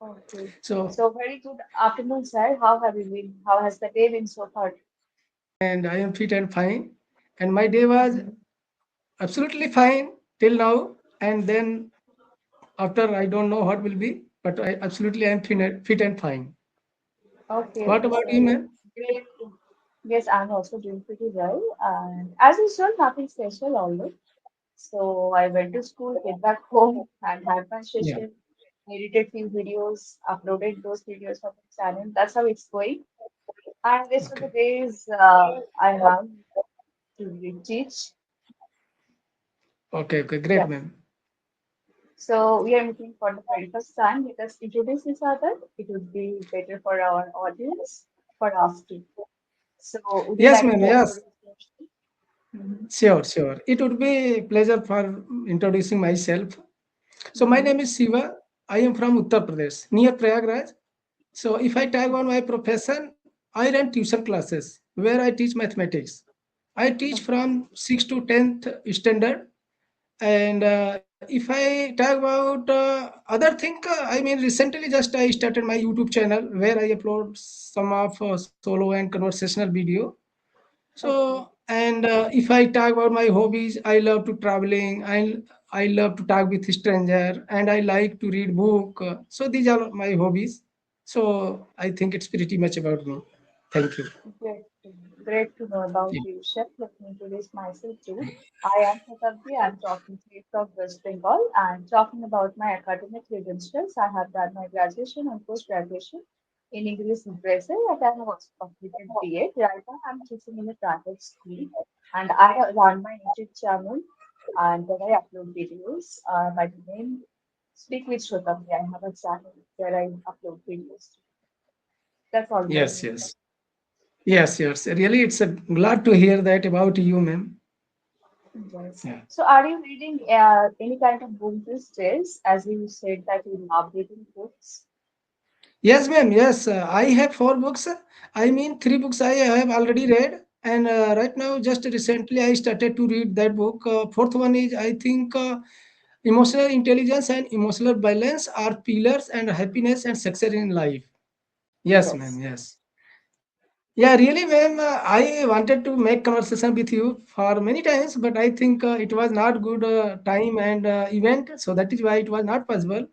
Okay. So, So very good afternoon, sir. How have you been? How has the day been so far? and I am fit and fine. And my day was Mhm. absolutely fine till now. And then after, I don't know what will be, but I absolutely am fit and fine. Okay, What about you, so man? great. Yes, I'm also doing pretty well. And as usual, nothing special although. So I went to school, get back home, and had my Yeah. session, edited few videos, uploaded those videos on the channel. That's how it's going. And rest of the Okay. days, I have to teach. Okay. Okay. Great, Yes. man. So we are meeting for the very first time. Let us introduce each other. It would be better for our audience, for us too. So would you Yes, like ma'am. to Yes. introduce yourself? Mhm. Sure. Sure. It would be a pleasure for introducing myself. So my Mhm. name is Siva. I am from Uttar Pradesh, near Prayagraj. So if I tag on my profession, I run tuition classes where I teach mathematics. I teach from 6th to 10th standard. And if I talk about other thing, I mean, recently just I started my YouTube channel where I upload some of solo and conversational video. So, Okay. and if I talk about my hobbies, I love to traveling. I love to talk with stranger, and I like to read book. So these are my hobbies. So I think it's pretty much about me. Thank you. Great. Great to know about Yeah. you, Chef. Let me introduce myself too. I am Shatabdi. I'm talking to you from West Bengal and talking about my academic credentials. I have done my graduation and post-graduation in English literature and I have also completed BA. Right now, I'm teaching in a private school and I run my YouTube channel and then I upload videos by the name Speak with Shrotamdi. I have a channel where I upload videos. That's all about Yes, me. yes, yes, yes. Really, it's a glad to hear that about you, ma'am. Yes. Yeah. So, are you reading any kind of book these days? As you said that you love reading books. Yes, ma'am. Yes, I have four books. I mean, three books I have already read, and right now, just recently, I started to read that book. Fourth one is, I think, emotional intelligence and emotional balance are pillars and happiness and success in life. Yes, ma'am. Yes. Yes. Yeah, really, ma'am. I wanted to make conversation with you for many times, but I think it was not good time and event, so that is why it was not possible.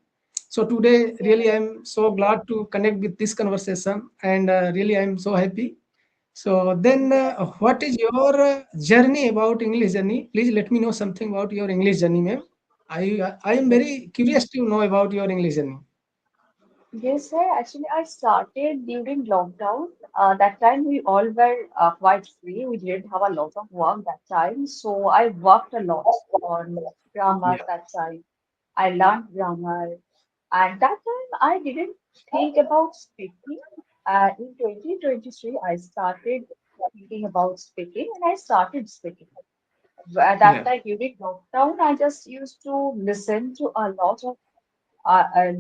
So today, really, Yes. I'm so glad to connect with this conversation, and really, I'm so happy. So then, Yes. what is your journey about English journey? Please let me know something about your English journey, ma'am. I am Yes. very curious to know about your English journey. Yes, sir. Actually, I started during lockdown. That time we all were quite free. We didn't have a lot of work that time. So I worked a lot on grammar Yeah, that time. I learned grammar. And that time I didn't think about speaking. In 2023, I started thinking about speaking and I started speaking. At that yeah, time during lockdown, I just used to listen to a lot of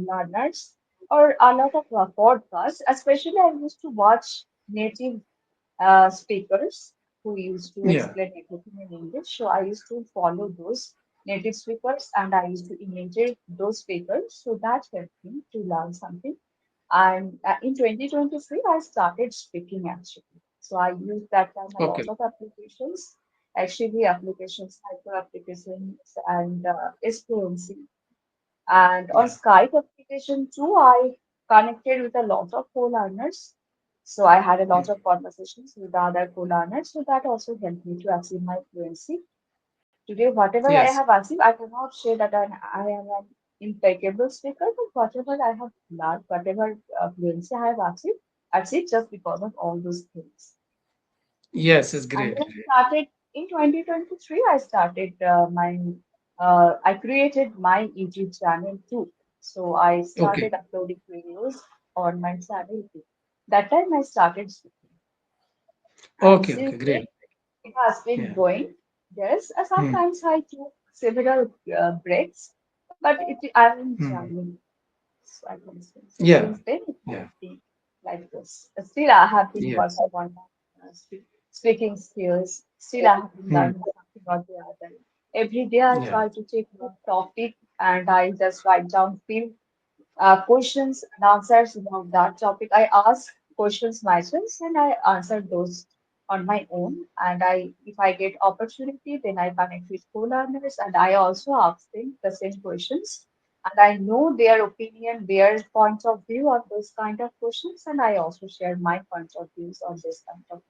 learners or a lot of podcasts. Especially, I used to watch native speakers who used to yeah. explain everything in English. So I used to follow those native speakers and I used to imitate those speakers. So that helped me to learn something. And in 2023, I started speaking actually. So I used that time a lot Okay. of applications, actually applications, hyper applications, and fluency. And on Yeah. Skype application too, I connected with a lot of co-learners. So I had a Yeah. lot of conversations with other co-learners. So that also helped me to achieve my fluency. Today, whatever I Yes. have achieved, I cannot say that I am an impeccable speaker, but whatever I have learned, whatever fluency I have achieved just because of all those things. Yes. It's Yes. And great. then Great. started in 2023, I started I created my YouTube channel too. So I Okay. started uploading videos on my channel too. That time I started speaking. And Okay. since Okay. then, Great. it has been Yeah. going. Yes, Hmm. sometimes I took several breaks, but I'm Hmm. enjoying. So I can say. So Yeah. since then, it has Yeah. been like this. Still, I have been Yeah. working on my speaking skills. Still, I have been Hmm. learning something or the other. Every day, I Yeah. try to take one topic and I just write down few. questions and answers about that topic. I ask questions myself and I answer those on my own. And if I get opportunity, then I connect with co-learners and I also ask them the same questions. And I know their opinion, their point of view on those kind of questions, and I also share my point of views on this kind of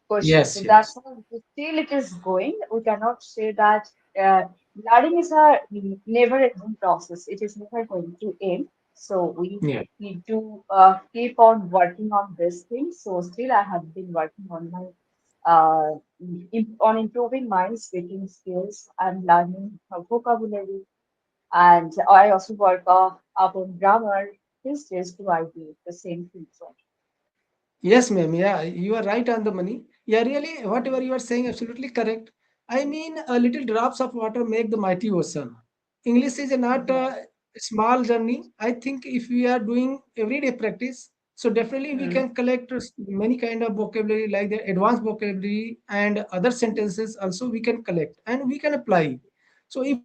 questions. So Yes, that's yes, how still it is going. We cannot say that uh, learning is a never-ending process. It is never going to end. So we yeah. need to keep on working on this thing. So still, I have been working on my on improving my speaking skills and learning vocabulary. And I also work upon grammar. These days, do I do the same thing? So Yes, ma'am. Yeah, you are right on the money. Yeah, really, whatever you are saying, absolutely correct. I mean, a little drops of water make the mighty ocean. English is not yes, a small journey. I think if we are doing everyday practice, so definitely we can collect many kind of vocabulary like the advanced vocabulary and other sentences also we can collect and we can apply. So if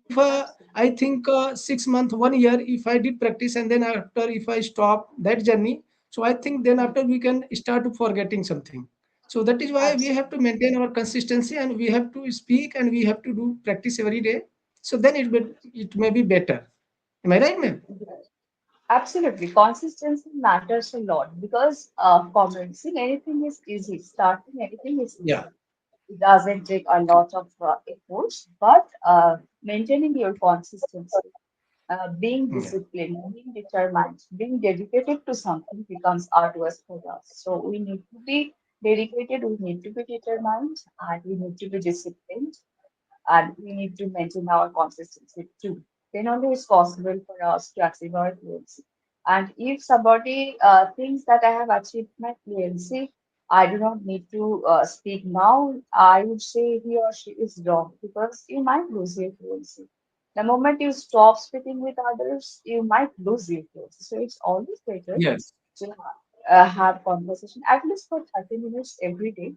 I absolutely, think 6 months, 1 year, if I did practice and then after if I stop that journey, so I think then mm, after we can start to forgetting something. So that is why we have to absolutely. maintain our consistency and we have to speak and we have to do practice every day. So then it may be better. Am I right, ma'am? Yes. Absolutely, consistency matters a lot because commencing anything is easy, starting anything is Yeah. easy. It doesn't take a lot of efforts, but maintaining your consistency, being Yeah. disciplined, being determined, being dedicated to something becomes arduous for us. So we need to be dedicated, we need to be determined, and we need to be disciplined and we need to maintain our consistency too. Then only it's possible for us to achieve our fluency. And if somebody thinks that I have achieved my fluency, I do not need to speak now. I would say he or she is wrong because you might lose your fluency. The moment you stop speaking with others, you might lose your fluency. So it's always better Yes. to have conversation at least for 30 minutes every day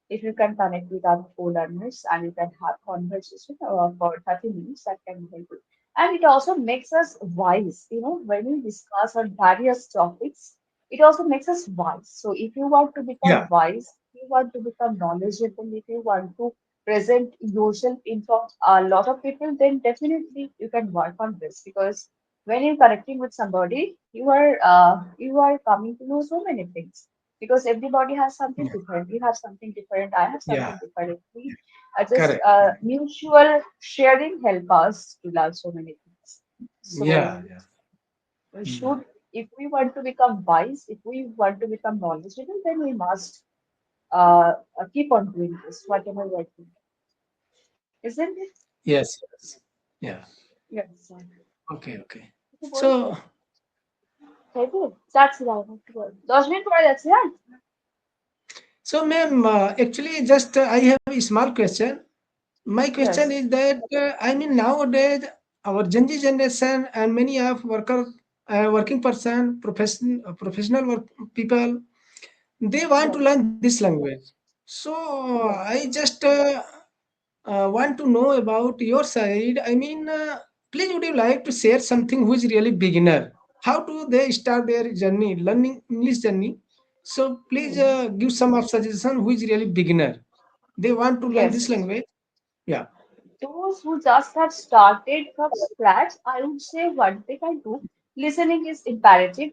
if you can connect with other co-learners and you can have conversation for 30 minutes, that can help you. And it also makes us wise. You know, when we discuss on various topics, it also makes us wise. So if you want to become Yeah. wise, if you want to become knowledgeable, if you want to present yourself in front a lot of people, then definitely you can work on this because when you're connecting with somebody, you are coming to know so many things because everybody has something Yeah. different. You have something different. I have Yeah. something different. We just Correct. Correct. mutual sharing help us to learn so many things. So Yeah. Yeah. we Mm. should, if we want to become wise, if we want to become knowledgeable, then we must keep on doing this, whatever we're doing, isn't it? Yes. Yes. Yeah. Yes. Okay. Okay. তো বলবো So তাই তো যাচ্ছি দাঁড়াও একটু পরে 10 minute পরে যাচ্ছি হ্যাঁ so ma'am, actually just I have a small question. My question Yes. is that I mean nowadays our Gen Z generation and many of working person, professional work people, they want to Yes. learn this language. So Yes. I just want to know about your side. I mean, please would you like to share something who is really beginner? How do they start their journey, learning English journey? So please Hmm. give some of suggestion who is really beginner. They want to learn this Yes. language. Yeah. Those who just have started from scratch, I would say one thing I do, listening is imperative.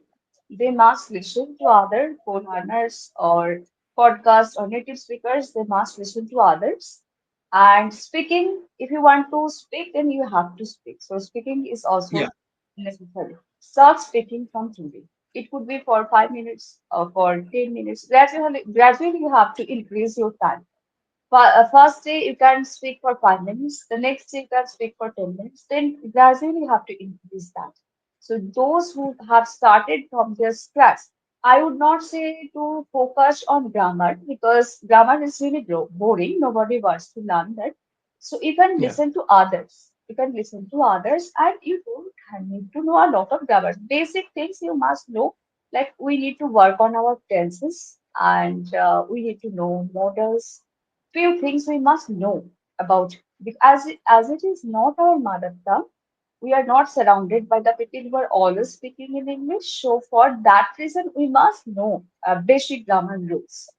They must listen to other co-learners or podcast or native speakers. They must listen to others. And speaking, if you want to speak, then you have to speak. So speaking is Yeah. also necessary. Start speaking from today. It could be for 5 minutes or for 10 minutes. Gradually you have to increase your time. First day you can speak for 5 minutes, the next day you can speak for 10 minutes, then gradually you have to increase that. So those who have started from their scratch, I would not say to focus on grammar because grammar is really boring. Nobody wants to learn that. So you can Yeah. listen to others. You can listen to others and you don't need to know a lot of grammar. Basic things you must know, like we need to work on our tenses and we need to know models, few things we must know about as it is not our mother tongue. We are not surrounded by the people who are always speaking in English. So for that reason, we must know basic grammar rules.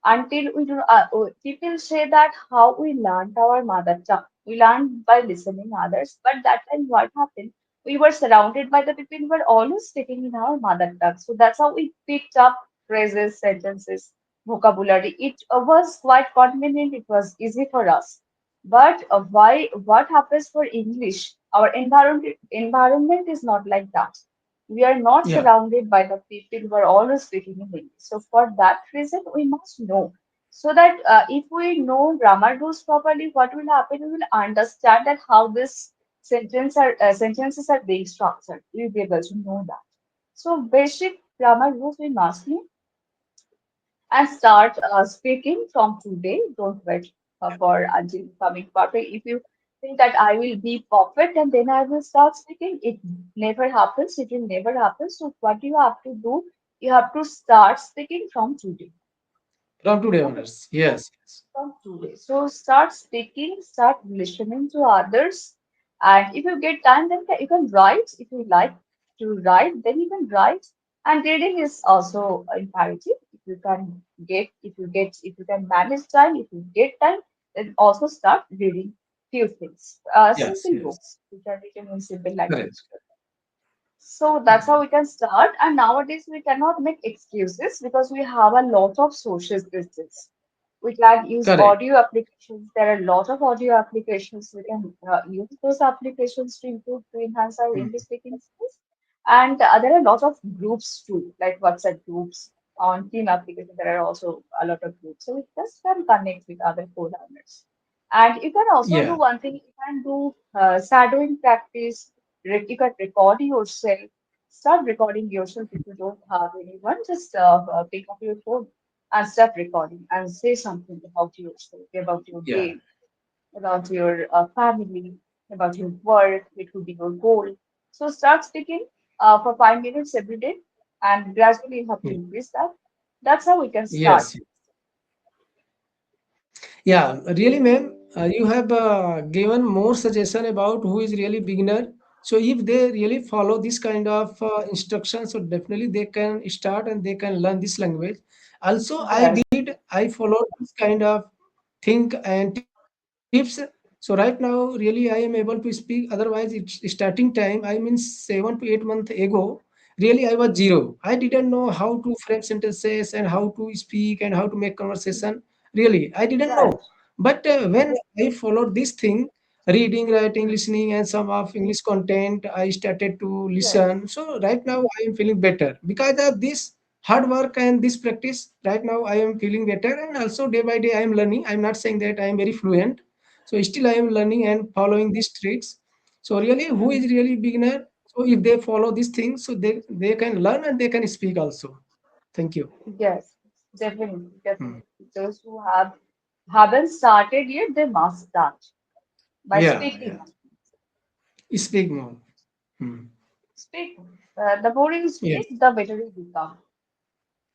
Until we do, people say that how we learned our mother tongue. We learned by listening others, but that time what happened? We were surrounded by the people who were always speaking in our mother tongue. So that's how we picked up phrases, sentences, vocabulary. It was quite convenient. It was easy for us. But why? What happens for English? Our environment is not like that. We are not Yeah. surrounded by the people who are always speaking in English. So for that reason, we must know. So that if we know grammar rules properly, what will happen? We will understand that how this sentences are being structured. We will be able to know that. So basic grammar rules we must know and start speaking from today. Don't wait for until becoming perfect. If you think that I will be perfect and then I will start speaking, it never happens. It will never happen. So what you have to do, you have to start speaking from today. From today Okay, onwards. Yes. Yes. from today. So start speaking, start listening to others, and if you get time, then you can write. If you like to write, then you can write. And reading is also imperative. If you can manage time, if you get time, then also start reading few things. Yes. Simple Yes. books which are written in simple language. Correct. So that's how Mm. we can start. And nowadays we cannot make excuses because we have a lot of sources these days. We can use Correct. audio applications. There are a lot of audio applications. We can use those applications to improve, to enhance our Mm. English speaking skills. And there are a lot of groups too, like WhatsApp groups on team application. There are also a lot of groups. So we just can connect with other co-learners. And you can also do Yeah. one thing. You can do shadowing practice. You can record yourself. Start recording yourself if you don't have anyone. Just pick up your phone and start recording and say something about yourself, about your Yeah. day, about your family, about your work. It could be your goal. So start speaking for 5 minutes every day, and gradually you have to Yeah. increase that. That's how we can start. Yes. Yeah, really, ma'am, you have given more suggestion about who is really beginner. So if they really follow this kind of instructions, so definitely they can start and they can learn this language. Also, Yes, I followed this kind of thing and tips. So right now, really, I am able to speak. Otherwise, it's starting time. I mean, 7 to 8 months ago, really, I was zero. I didn't know how to frame sentences and how to speak and how to make conversation. Really, I didn't right. know. But when I followed this thing, reading, writing, listening, and some of English content, I started to Yes, listen. So right now I am feeling better because of this hard work and this practice. Right now I am feeling better, and also day by day I am learning. I'm not saying that I am very fluent. So still I am learning and following these tricks. So really, who is really beginner? So if they follow these things, so they can learn and they can speak also. Thank you. yes, definitely, Hmm. definitely. Those who haven't started yet, they must start by Yeah, speaking. yeah. Speak more. Hmm. Speak. The more you Yes. speak, the better you become.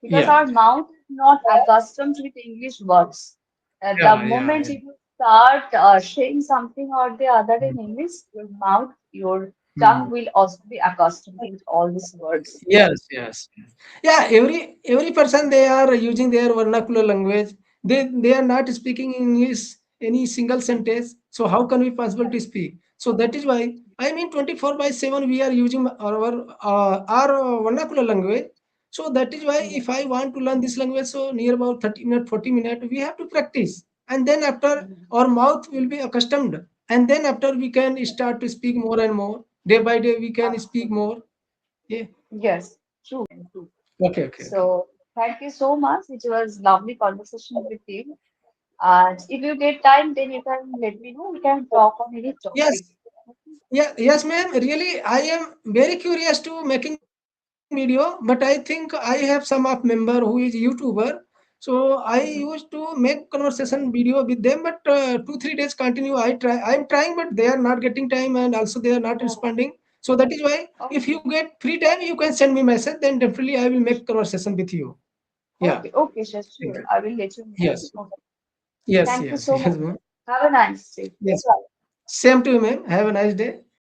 Because Yeah. our mouth is not accustomed with English words. The Yeah, yeah, moment yeah. you start saying something or the other Mm. in English, your mouth, your tongue Mm. will also be accustomed with all these words. Yes, yes, yes. Yeah, every person they are using their vernacular language. They are not speaking English any single sentence. So how can we possible to speak? So that is why I mean 24/7 we are using our vernacular language. So that is why Yes. if I want to learn this language, so near about 30 minutes, 40 minutes, we have to practice. And then after our mouth will be accustomed. And then after we can start to speak more and more. Day by day we can speak Absolutely. more. Yeah. Yes, true, true. Okay, okay, okay. So thank you so much. It was lovely conversation with you. And if you get time, then you can let me know. We can talk on any Yes, topic. yeah, yes, ma'am. Really, I am very curious to making video, but I think I have some of member who is YouTuber. So I used to make conversation video with them, but 2 3 days continue. I am trying, but they are not getting time, and also they are not Oh, responding. So that is why, if you okay. get free time, you can send me message. Then definitely I will make conversation with you. Yeah. Okay, okay, sure, Thank sure. you. I will let you know. Yes. Okay. Yes. Thank you Yes. so Yes, much. ma'am. Have a nice day. Yes. Same to you, ma'am. Have a nice day.